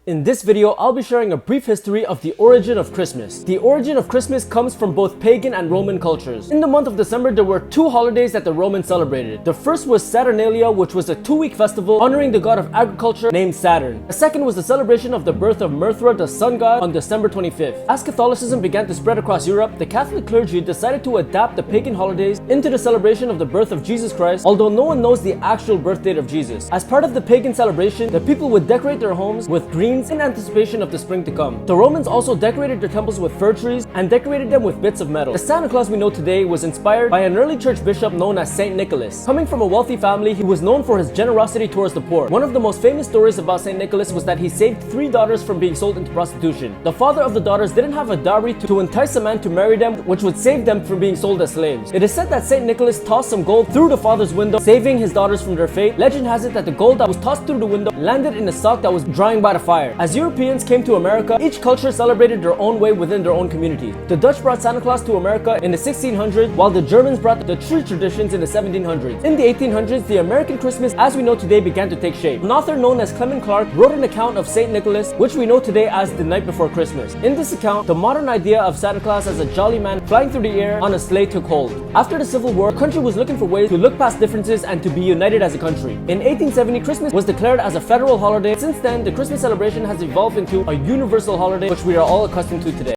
In this video, I'll be sharing a brief history of the origin of Christmas. The origin of Christmas comes from both pagan and Roman cultures. In the month of December, there were two holidays that the Romans celebrated. The first was Saturnalia, which was a 2-week festival honoring the god of agriculture named Saturn. The second was the celebration of the birth of Mithra, the sun god, on December 25th. As Catholicism began to spread across Europe, the Catholic clergy decided to adapt the pagan holidays into the celebration of the birth of Jesus Christ, although no one knows the actual birth date of Jesus. As part of the pagan celebration, the people would decorate their homes with greens in anticipation of the spring to come. The Romans also decorated their temples with fir trees and decorated them with bits of metal. The Santa Claus we know today was inspired by an early church bishop known as Saint Nicholas. Coming from a wealthy family, he was known for his generosity towards the poor. One of the most famous stories about Saint Nicholas was that he saved 3 daughters from being sold into prostitution. The father of the daughters didn't have a dowry to entice a man to marry them, which would save them from being sold as slaves. It is said that Saint Nicholas tossed some gold through the father's window, saving his daughters from their fate. Legend has it that the gold that was tossed through the window landed in a sock that was drying by the fire. As Europeans came to America, each culture celebrated their own way within their own community. The Dutch brought Santa Claus to America in the 1600s, while the Germans brought the tree traditions in the 1700s. In the 1800s, the American Christmas as we know today began to take shape. An author known as Clement Clarke wrote an account of Saint Nicholas, which we know today as the night before Christmas. In this account, the modern idea of Santa Claus as a jolly man flying through the air on a sleigh took hold. After the Civil War, the country was looking for ways to look past differences and to be united as a country. In 1870, Christmas was declared as a federal holiday. Since then, the Christmas celebration has evolved into a universal holiday which we are all accustomed to today.